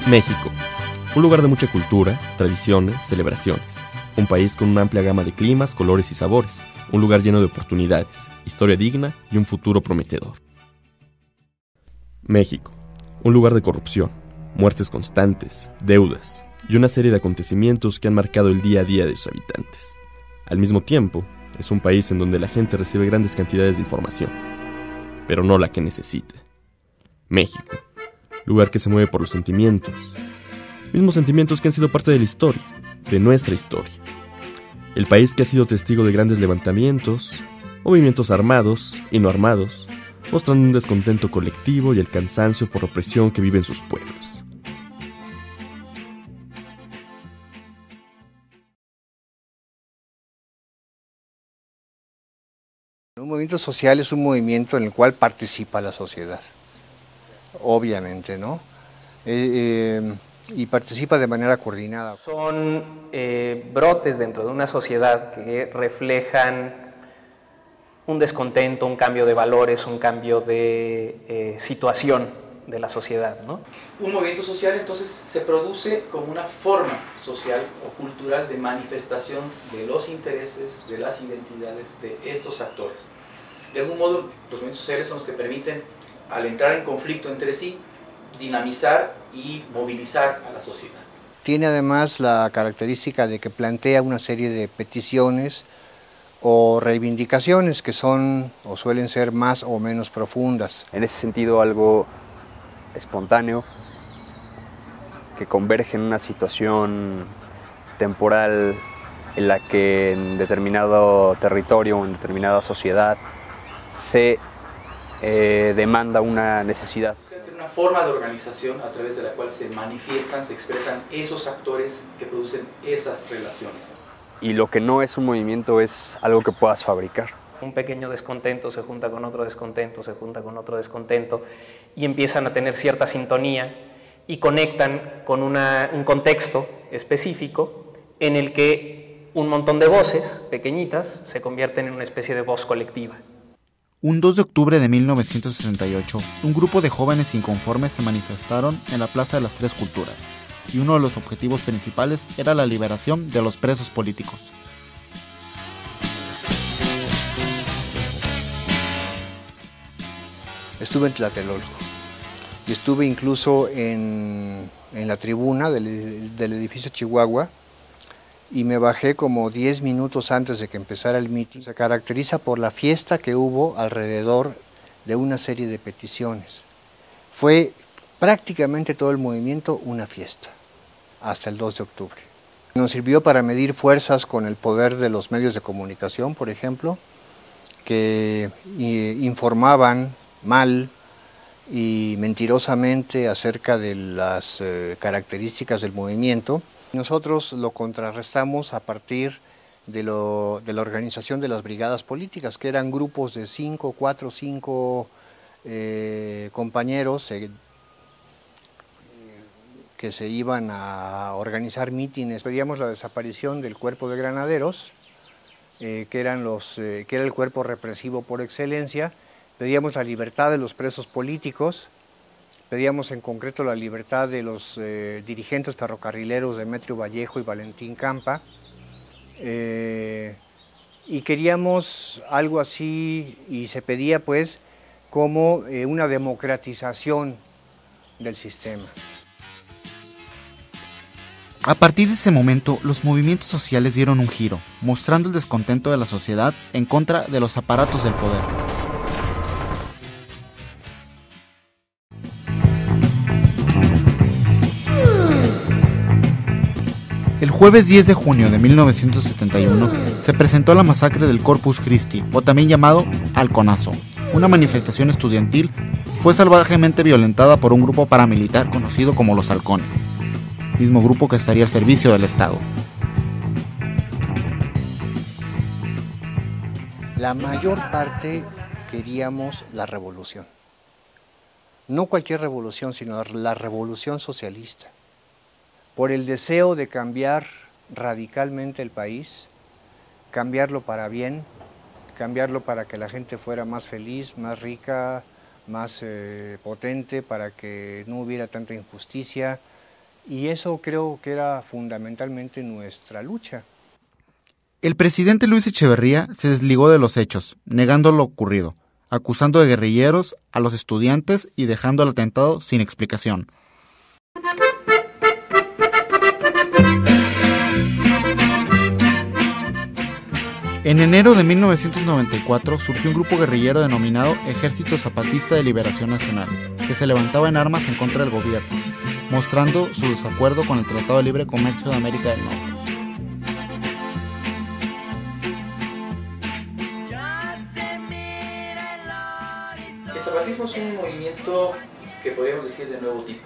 México, un lugar de mucha cultura, tradiciones, celebraciones. Un país con una amplia gama de climas, colores y sabores. Un lugar lleno de oportunidades, historia digna y un futuro prometedor. México, un lugar de corrupción, muertes constantes, deudas y una serie de acontecimientos que han marcado el día a día de sus habitantes. Al mismo tiempo, es un país en donde la gente recibe grandes cantidades de información, pero no la que necesita. México, lugar que se mueve por los sentimientos, mismos sentimientos que han sido parte de la historia, de nuestra historia. El país que ha sido testigo de grandes levantamientos, movimientos armados y no armados, mostrando un descontento colectivo y el cansancio por la opresión que viven sus pueblos. Un movimiento social es un movimiento en el cual participa la sociedad, obviamente, ¿no? Y participa de manera coordinada. Son brotes dentro de una sociedad que reflejan un descontento, un cambio de valores, un cambio de situación de la sociedad, ¿no? Un movimiento social entonces se produce como una forma social o cultural de manifestación de los intereses, de las identidades de estos actores. De algún modo los movimientos sociales son los que permiten, al entrar en conflicto entre sí, dinamizar y movilizar a la sociedad. Tiene además la característica de que plantea una serie de peticiones o reivindicaciones que son o suelen ser más o menos profundas. En ese sentido, algo espontáneo que converge en una situación temporal en la que en determinado territorio o en determinada sociedad se demanda una necesidad. Es una forma de organización a través de la cual se manifiestan, se expresan esos actores que producen esas relaciones. Y lo que no es un movimiento es algo que puedas fabricar. Un pequeño descontento se junta con otro descontento, se junta con otro descontento y empiezan a tener cierta sintonía y conectan con un contexto específico en el que un montón de voces pequeñitas se convierten en una especie de voz colectiva. Un 2 de octubre de 1968, un grupo de jóvenes inconformes se manifestaron en la Plaza de las Tres Culturas, y uno de los objetivos principales era la liberación de los presos políticos. Estuve en Tlatelolco y estuve incluso en la tribuna del edificio Chihuahua y me bajé como 10 minutos antes de que empezara el mitin. Se caracteriza por la fiesta que hubo alrededor de una serie de peticiones. Fue prácticamente todo el movimiento una fiesta, hasta el 2 de octubre. Nos sirvió para medir fuerzas con el poder de los medios de comunicación, por ejemplo, que informaban mal y mentirosamente acerca de las características del movimiento. Nosotros lo contrarrestamos a partir de la organización de las brigadas políticas, que eran grupos de 4 o 5 compañeros que se iban a organizar mítines. Pedíamos la desaparición del cuerpo de granaderos, que era el cuerpo represivo por excelencia. Pedíamos la libertad de los presos políticos, pedíamos en concreto la libertad de los dirigentes ferrocarrileros Demetrio Vallejo y Valentín Campa, y queríamos algo así, y se pedía pues como una democratización del sistema. A partir de ese momento, los movimientos sociales dieron un giro, mostrando el descontento de la sociedad en contra de los aparatos del poder. El jueves 10 de junio de 1971 se presentó la masacre del Corpus Christi, o también llamado Halconazo. Una manifestación estudiantil fue salvajemente violentada por un grupo paramilitar conocido como los Halcones, mismo grupo que estaría al servicio del Estado. La mayor parte queríamos la revolución. No cualquier revolución, sino la revolución socialista. Por el deseo de cambiar radicalmente el país, cambiarlo para bien, cambiarlo para que la gente fuera más feliz, más rica, más potente, para que no hubiera tanta injusticia, Y eso creo que era fundamentalmente nuestra lucha. El presidente Luis Echeverría se desligó de los hechos, negando lo ocurrido, acusando de guerrilleros a los estudiantes y dejando el atentado sin explicación. En enero de 1994 surgió un grupo guerrillero denominado Ejército Zapatista de Liberación Nacional, que se levantaba en armas en contra del gobierno, mostrando su desacuerdo con el Tratado de Libre Comercio de América del Norte. El zapatismo es un movimiento que podríamos decir de nuevo tipo.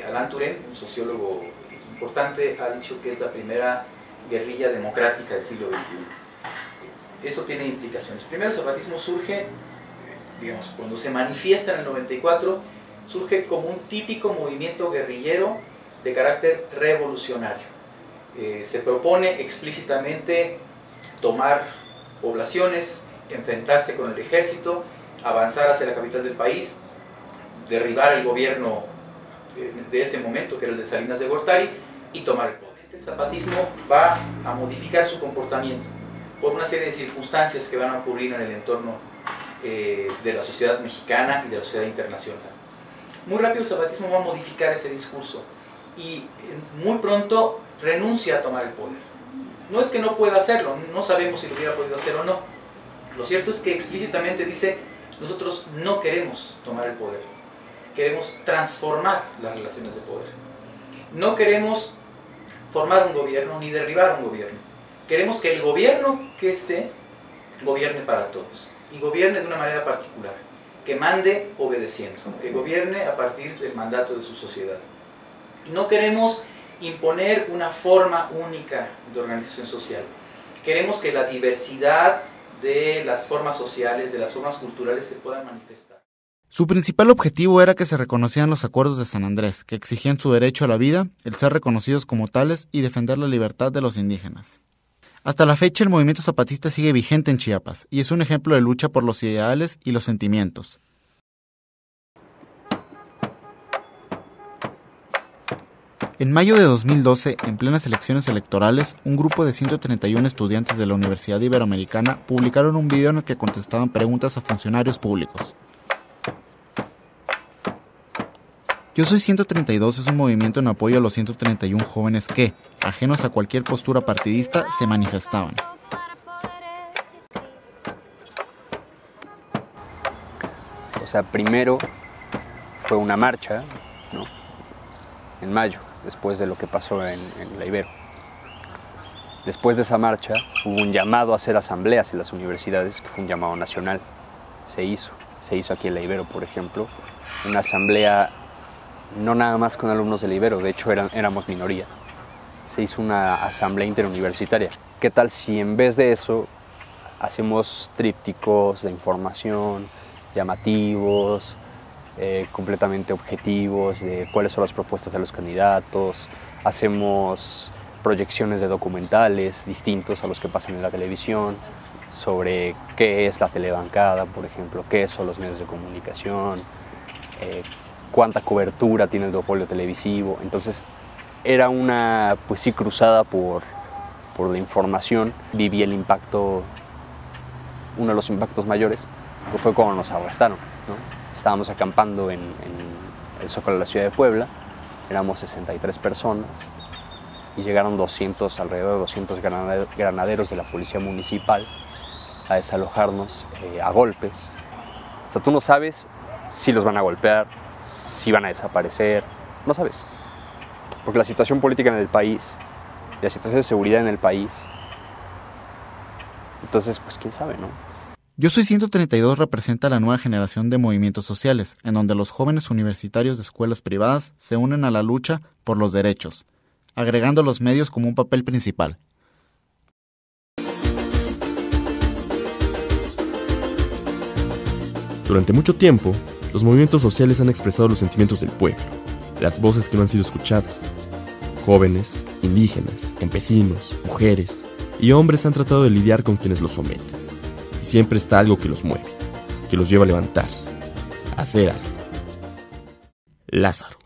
Alain Touraine, un sociólogo importante, ha dicho que es la primera guerrilla democrática del siglo XXI. Eso tiene implicaciones. Primero, el zapatismo surge, digamos, cuando se manifiesta en el 94, surge como un típico movimiento guerrillero de carácter revolucionario. Se propone explícitamente tomar poblaciones, enfrentarse con el ejército, avanzar hacia la capital del país, derribar el gobierno de ese momento, que era el de Salinas de Gortari, y tomar el poder. El zapatismo va a modificar su comportamiento por una serie de circunstancias que van a ocurrir en el entorno de la sociedad mexicana y de la sociedad internacional. Muy rápido el zapatismo va a modificar ese discurso y muy pronto renuncia a tomar el poder. No es que no pueda hacerlo, no sabemos si lo hubiera podido hacer o no. Lo cierto es que explícitamente dice: nosotros no queremos tomar el poder, queremos transformar las relaciones de poder. No queremos formar un gobierno ni derribar un gobierno. Queremos que el gobierno que esté gobierne para todos y gobierne de una manera particular, que mande obedeciendo, que gobierne a partir del mandato de su sociedad. No queremos imponer una forma única de organización social. Queremos que la diversidad de las formas sociales, de las formas culturales se puedan manifestar. Su principal objetivo era que se reconocieran los acuerdos de San Andrés, que exigían su derecho a la vida, el ser reconocidos como tales y defender la libertad de los indígenas. Hasta la fecha, el movimiento zapatista sigue vigente en Chiapas y es un ejemplo de lucha por los ideales y los sentimientos. En mayo de 2012, en plenas elecciones electorales, un grupo de 131 estudiantes de la Universidad Iberoamericana publicaron un video en el que contestaban preguntas a funcionarios públicos. Yo Soy 132 es un movimiento en apoyo a los 131 jóvenes que, ajenos a cualquier postura partidista, se manifestaban. O sea, primero fue una marcha, ¿no?, en mayo, después de lo que pasó en la Ibero. Después de esa marcha hubo un llamado a hacer asambleas en las universidades, que fue un llamado nacional. Se hizo aquí en la Ibero, por ejemplo, una asamblea no nada más con alumnos de la Ibero, de hecho éramos minoría. Se hizo una asamblea interuniversitaria. ¿Qué tal si en vez de eso hacemos trípticos de información llamativos, completamente objetivos de cuáles son las propuestas de los candidatos, hacemos proyecciones de documentales distintos a los que pasan en la televisión sobre qué es la telebancada, por ejemplo, qué son los medios de comunicación, cuánta cobertura tiene el duopolio televisivo? Entonces era una, pues sí, cruzada por la información. Viví el impacto, uno de los impactos mayores, que fue cuando nos arrestaron, ¿no? Estábamos acampando en el Zócalo de la ciudad de Puebla, éramos 63 personas y llegaron alrededor de 200 granaderos de la policía municipal a desalojarnos a golpes. O sea, tú no sabes si los van a golpear, si van a desaparecer, no sabes. Porque la situación política en el país, la situación de seguridad en el país, entonces, pues quién sabe, ¿no? Yo Soy 132 representa la nueva generación de movimientos sociales, en donde los jóvenes universitarios de escuelas privadas se unen a la lucha por los derechos, agregando los medios como un papel principal. Durante mucho tiempo, los movimientos sociales han expresado los sentimientos del pueblo, las voces que no han sido escuchadas. Jóvenes, indígenas, campesinos, mujeres y hombres han tratado de lidiar con quienes los someten. Y siempre está algo que los mueve, que los lleva a levantarse, a hacer algo. Lázaro.